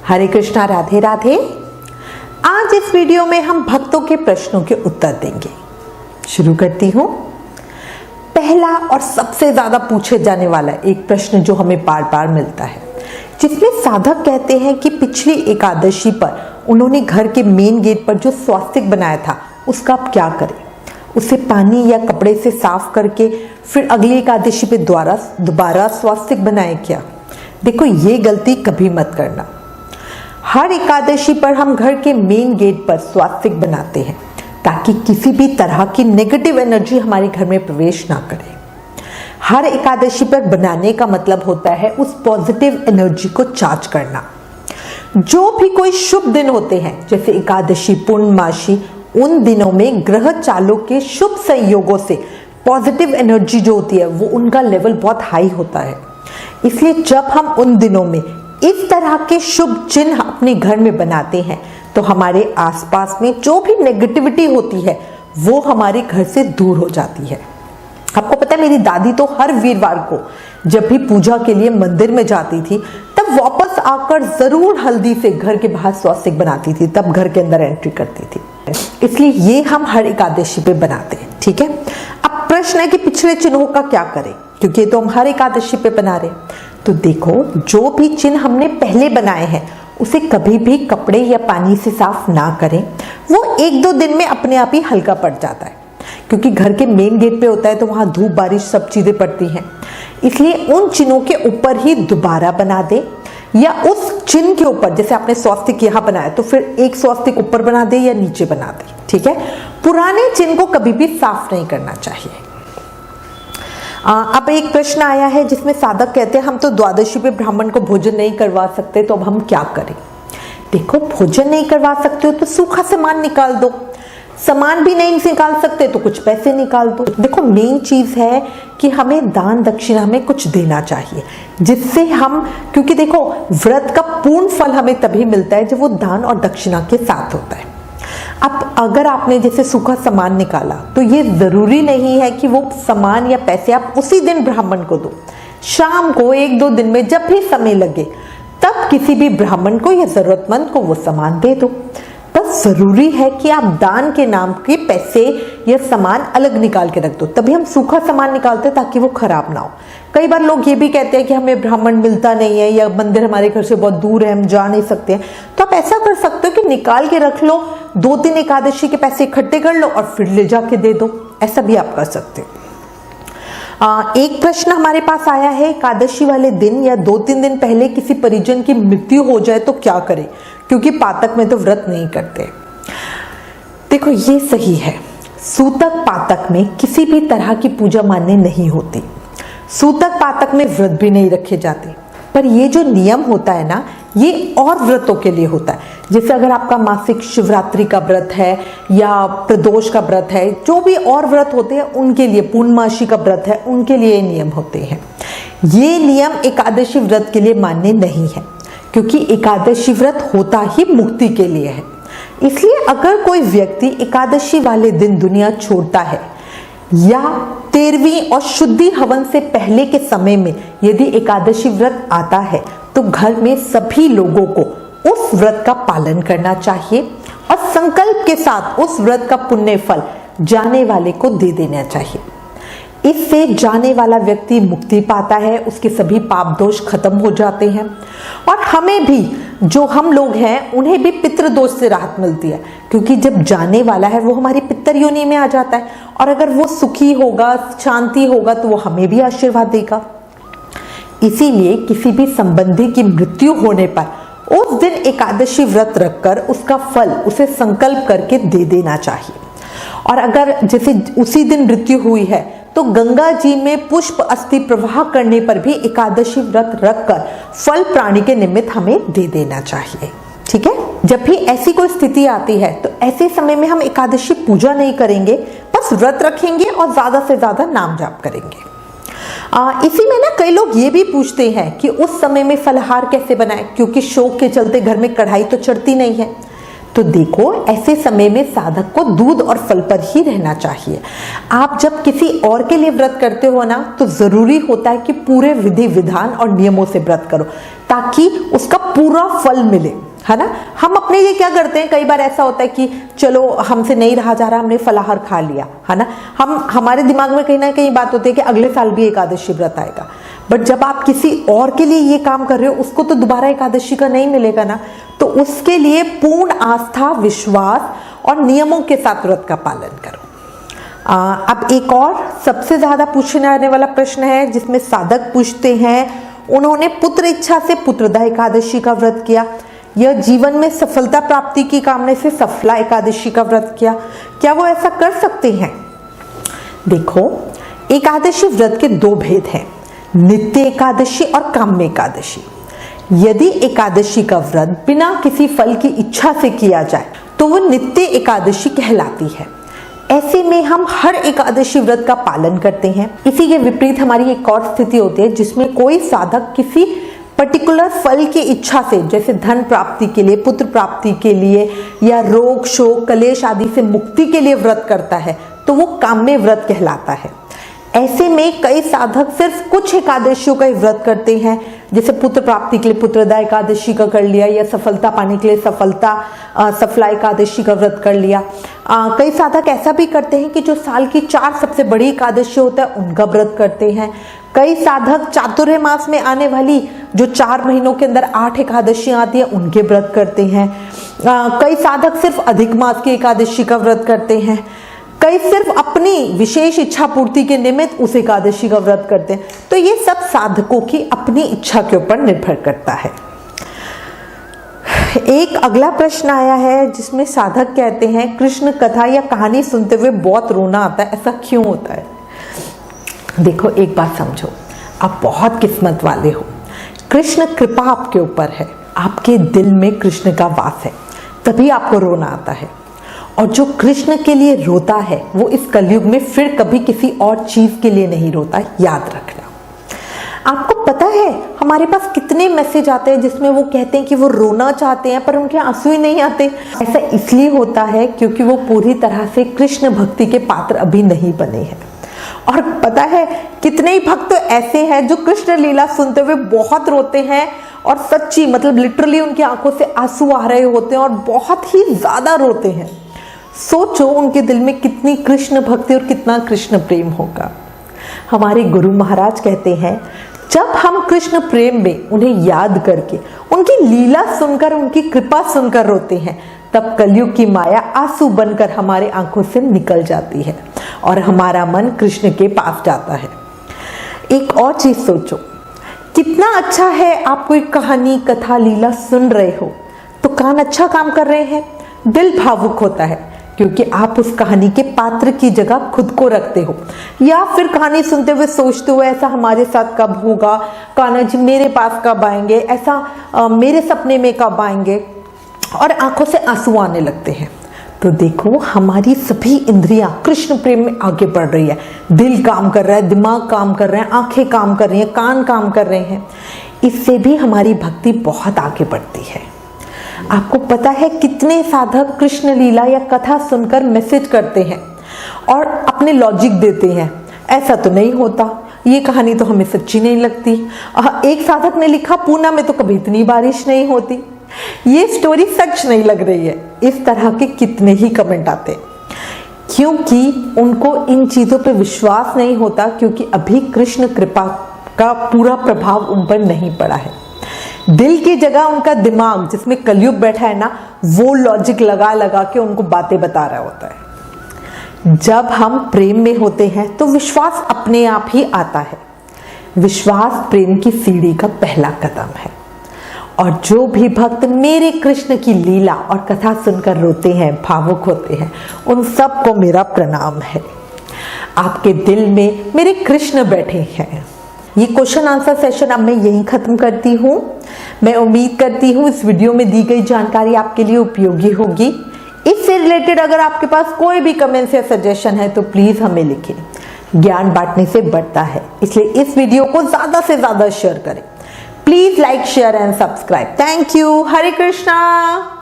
हरे कृष्णा, राधे राधे। आज इस वीडियो में हम भक्तों के प्रश्नों के उत्तर देंगे। शुरू करती हूँ। पहला और सबसे ज्यादा पूछे जाने वाला एक प्रश्न जो हमें बार बार मिलता है, जिसमें साधक कहते हैं कि पिछली एकादशी पर उन्होंने घर के मेन गेट पर जो स्वास्तिक बनाया था उसका अब क्या करें, उसे पानी या कपड़े से साफ करके फिर अगली एकादशी पे दोबारा स्वास्तिक बनाए क्या? देखो, ये गलती कभी मत करना। हर एकादशी पर हम घर के मेन गेट पर स्वास्तिक बनाते हैं ताकि किसी भी तरह की नेगेटिव एनर्जी हमारे घर में प्रवेश ना करे। हर एकादशी पर बनाने का मतलब होता है उस पॉजिटिव एनर्जी को चार्ज करना। जो भी कोई शुभ दिन होते हैं जैसे एकादशी, पूर्णमासी, उन दिनों में ग्रह चालों के शुभ संयोगों से पॉजिटिव एनर्जी जो होती है वो उनका लेवल बहुत हाई होता है। इसलिए जब हम उन दिनों में इस तरह के शुभ चिन्ह अपने घर में बनाते हैं तो हमारे आसपास में जो भी नेगेटिविटी होती है वो हमारे घर से दूर हो जाती है। आपको पता है, मेरी दादी तो हर वीरवार को जब भी पूजा के लिए मंदिर में जाती थी तब वापस आकर जरूर हल्दी से घर के बाहर स्वास्तिक बनाती थी, तब घर के अंदर एंट्री करती थी। इसलिए ये हम हर एकादशी पे बनाते हैं, ठीक है। अब प्रश्न है कि पिछले चिन्हों का क्या करें, क्योंकि ये तो हम हर एकादशी पे बना रहे हैं। तो देखो, जो भी चिन्ह हमने पहले बनाए हैं उसे कभी भी कपड़े या पानी से साफ ना करें। वो 1-2 दिन में अपने आप ही हल्का पड़ जाता है, क्योंकि घर के मेन गेट पे होता है तो वहां धूप बारिश सब चीजें पड़ती हैं। इसलिए उन चिन्हों के ऊपर ही दोबारा बना दे, या उस चिन्ह के ऊपर, जैसे आपने स्वास्तिक यहाँ बनाया तो फिर एक स्वास्तिक ऊपर बना दे या नीचे बना दे, ठीक है। पुराने चिन्ह को कभी भी साफ नहीं करना चाहिए। अब एक प्रश्न आया है जिसमें साधक कहते हैं हम तो द्वादशी पे ब्राह्मण को भोजन नहीं करवा सकते, तो अब हम क्या करें? देखो, भोजन नहीं करवा सकते हो तो सूखा सामान निकाल दो। सामान भी नहीं निकाल सकते तो कुछ पैसे निकाल दो। देखो, मेन चीज है कि हमें दान दक्षिणा में कुछ देना चाहिए, जिससे हम, क्योंकि देखो व्रत का पूर्ण फल हमें तभी मिलता है जब वो दान और दक्षिणा के साथ होता है। अब अगर आपने जैसे सूखा सामान निकाला तो ये जरूरी नहीं है कि वो सामान या पैसे आप उसी दिन ब्राह्मण को दो। शाम को 1-2 दिन में जब भी समय लगे तब किसी भी ब्राह्मण को या जरूरतमंद को वो सामान दे दो। बस जरूरी है कि आप दान के नाम के पैसे या सामान अलग निकाल के रख दो, तभी हम सूखा सामान निकालते हैं ताकि वो खराब ना हो। कई बार लोग ये भी कहते हैं कि हमें ब्राह्मण मिलता नहीं है या मंदिर हमारे घर से बहुत दूर है, हम जा नहीं सकते हैं। तो आप ऐसा कर सकते हो कि निकाल के रख लो, 2-3 एकादशी के पैसे इकट्ठे कर लो और फिर ले जाके दे दो। ऐसा भी आप कर सकते हो। एक प्रश्न हमारे पास आया है, एकादशी वाले दिन या 2-3 दिन पहले किसी परिजन की मृत्यु हो जाए तो क्या करें, क्योंकि पातक में तो व्रत नहीं करते। देखो, ये सही है, सूतक पातक में किसी भी तरह की पूजा मान्य नहीं होती। सूतक पातक में व्रत भी नहीं रखे जाते। पर ये जो नियम होता है ना, ये और व्रतों के लिए होता है। जैसे अगर आपका मासिक शिवरात्रि का व्रत है या प्रदोष का व्रत है, जो भी और व्रत होते हैं उनके लिए, पूर्णमासी का व्रत है उनके लिए नियम होते हैं। ये नियम एकादशी व्रत के लिए मान्य नहीं है, क्योंकि एकादशी व्रत होता ही मुक्ति के लिए है। इसलिए अगर कोई व्यक्ति एकादशी वाले दिन दुनिया छोड़ता है या 13वीं और शुद्धि हवन से पहले के समय में यदि एकादशी व्रत आता है तो घर में सभी लोगों को उस व्रत का पालन करना चाहिए और संकल्प के साथ उस व्रत का पुण्य फल जाने वाले को दे देना चाहिए। इससे जाने वाला व्यक्ति मुक्ति पाता है, उसके सभी पाप दोष खत्म हो जाते हैं और हमें भी, जो हम लोग हैं उन्हें भी पितृ दोष से राहत मिलती है, क्योंकि जब जाने वाला है वो हमारी पितर योनि में आ जाता है और अगर वो सुखी होगा, शांति होगा तो वो हमें भी आशीर्वाद देगा। इसीलिए किसी भी संबंधी की मृत्यु होने पर उस दिन एकादशी व्रत रखकर उसका फल उसे संकल्प करके दे देना चाहिए। और अगर जैसे उसी दिन मृत्यु हुई है तो गंगा जी में पुष्प अस्थि प्रवाह करने पर भी एकादशी व्रत रखकर फल प्राणी के निमित्त हमें दे देना चाहिए, ठीक है। जब भी ऐसी कोई स्थिति आती है तो ऐसे समय में हम एकादशी पूजा नहीं करेंगे, बस व्रत रखेंगे और ज्यादा से ज्यादा नाम जाप करेंगे। इसी में ना कई लोग ये भी पूछते हैं कि उस समय में फलहार कैसे बनाएं, क्योंकि शोक के चलते घर में कढ़ाई तो चढ़ती नहीं है। तो देखो ऐसे समय में साधक को दूध और फल पर ही रहना चाहिए। आप जब किसी और के लिए व्रत करते हो ना, तो जरूरी होता है कि पूरे विधि विधान और नियमों से व्रत करो ताकि उसका पूरा फल मिले, है ना। हम अपने लिए क्या करते हैं, कई बार ऐसा होता है कि चलो हमसे नहीं रहा जा रहा, हमने फलाहार खा लिया, है ना। हमारे दिमाग में कहीं ना कहीं बात होती है कि अगले साल भी एकादशी व्रत आएगा, बट जब आप किसी और के लिए ये काम कर रहे हो, उसको तो दोबारा एकादशी का नहीं मिलेगा ना। तो उसके लिए पूर्ण आस्था, विश्वास और नियमों के साथ व्रत का पालन करो। अब एक और सबसे ज्यादा पूछने आने वाला प्रश्न है, जिसमें साधक पूछते हैं, उन्होंने पुत्र इच्छा से पुत्रदा एकादशी का व्रत किया, यह जीवन में सफलता प्राप्ति की कामना से सफला एकादशी का व्रत किया, क्या वो ऐसा कर सकते हैं? देखो, एकादशी व्रत के दो भेद हैं, नित्य एकादशी और काम्य एकादशी। यदि एकादशी का व्रत बिना किसी फल की इच्छा से किया जाए तो वो नित्य एकादशी कहलाती है। ऐसे में हम हर एकादशी व्रत का पालन करते हैं। इसी के विपरीत हमारी एक और स्थिति होती है जिसमें कोई साधक किसी पर्टिकुलर फल की इच्छा से, जैसे धन प्राप्ति के लिए, पुत्र प्राप्ति के लिए, या रोग शोक कलेश आदि से मुक्ति के लिए व्रत करता है, तो वो काम्य व्रत कहलाता है। ऐसे में कई साधक सिर्फ कुछ एकादशियों का व्रत करते हैं, जैसे पुत्र प्राप्ति के लिए पुत्रदा एकादशी का कर लिया, या सफलता पाने के लिए सफला एकादशी का व्रत कर लिया। कई साधक ऐसा भी करते हैं कि जो साल की 4 सबसे बड़ी एकादशी होता है उनका व्रत करते हैं। कई साधक चातुर्य मास में आने वाली जो 4 महीनों के अंदर 8 एकादशियां आती है उनके व्रत करते हैं। कई साधक सिर्फ अधिक मास की एकादशी का व्रत करते हैं। कई सिर्फ अपनी विशेष इच्छा पूर्ति के निमित्त उस एकादशी का व्रत करते हैं। तो ये सब साधकों की अपनी इच्छा के ऊपर निर्भर करता है। एक अगला प्रश्न आया है जिसमें साधक कहते हैं, कृष्ण कथा या कहानी सुनते हुए बहुत रोना आता है, ऐसा क्यों होता है? देखो, एक बात समझो, आप बहुत किस्मत वाले हो, कृष्ण कृपा आपके ऊपर है, आपके दिल में कृष्ण का वास है, तभी आपको रोना आता है। और जो कृष्ण के लिए रोता है वो इस कलयुग में फिर कभी किसी और चीज के लिए नहीं रोता, याद रखना। आपको पता है हमारे पास कितने मैसेज आते हैं जिसमें वो कहते हैं कि वो रोना चाहते हैं पर उनके आंसू ही नहीं आते। ऐसा इसलिए होता है क्योंकि वो पूरी तरह से कृष्ण भक्ति के पात्र अभी नहीं बने हैं। और पता है कितने ही भक्त ऐसे हैं जो कृष्ण लीला सुनते हुए बहुत रोते हैं, और सच्ची मतलब लिटरली उनकी आंखों से आंसू आ रहे होते हैं और बहुत ही ज्यादा रोते हैं। सोचो उनके दिल में कितनी कृष्ण भक्ति और कितना कृष्ण प्रेम होगा। हमारे गुरु महाराज कहते हैं, जब हम कृष्ण प्रेम में उन्हें याद करके उनकी लीला सुनकर, उनकी कृपा सुनकर रोते हैं, तब कलयुग की माया आंसू बनकर हमारे आंखों से निकल जाती है और हमारा मन कृष्ण के पास जाता है। एक और चीज सोचो, कितना अच्छा है आप कोई कहानी कथा लीला सुन रहे हो तो कान अच्छा काम कर रहे हैं, दिल भावुक होता है क्योंकि आप उस कहानी के पात्र की जगह खुद को रखते हो, या फिर कहानी सुनते हुए सोचते हो ऐसा हमारे साथ कब होगा, कान्हा जी मेरे पास कब आएंगे, ऐसा मेरे सपने में कब आएंगे, और आंखों से आंसू आने लगते हैं। तो देखो हमारी सभी इंद्रियां कृष्ण प्रेम में आगे बढ़ रही है, दिल काम कर रहा है, दिमाग काम कर रहे हैं, आंखें काम कर रही हैं, कान काम कर रहे हैं, इससे भी हमारी भक्ति बहुत आगे बढ़ती है। आपको पता है कितने साधक कृष्ण लीला या कथा सुनकर मैसेज करते हैं और अपने लॉजिक देते हैं, ऐसा तो नहीं होता, ये कहानी तो हमें सच्ची नहीं लगती। एक साधक ने लिखा, पूना में तो कभी इतनी बारिश नहीं होती, ये स्टोरी सच नहीं लग रही है। इस तरह के कितने ही कमेंट आते हैं, क्योंकि उनको इन चीजों पे विश्वास नहीं होता, क्योंकि अभी कृष्ण कृपा का पूरा प्रभाव उन पर नहीं पड़ा है। दिल की जगह उनका दिमाग जिसमें कलयुग बैठा है ना, वो लॉजिक लगा लगा के उनको बातें बता रहा होता है। जब हम प्रेम में होते हैं तो विश्वास अपने आप ही आता है। विश्वास प्रेम की सीढ़ी का पहला कदम है। और जो भी भक्त मेरे कृष्ण की लीला और कथा सुनकर रोते हैं, भावुक होते हैं, उन सबको मेरा प्रणाम है। आपके दिल में मेरे कृष्ण बैठे हैं। ये क्वेश्चन आंसर सेशन अब मैं यहीं खत्म करती हूँ। मैं उम्मीद करती हूँ इस वीडियो में दी गई जानकारी आपके लिए उपयोगी होगी। इससे रिलेटेड अगर आपके पास कोई भी कमेंट्स या सजेशन है तो प्लीज हमें लिखें। ज्ञान बांटने से बढ़ता है, इसलिए इस वीडियो को ज्यादा से ज्यादा शेयर करें। Please like, share and subscribe. Thank you. Hare Krishna.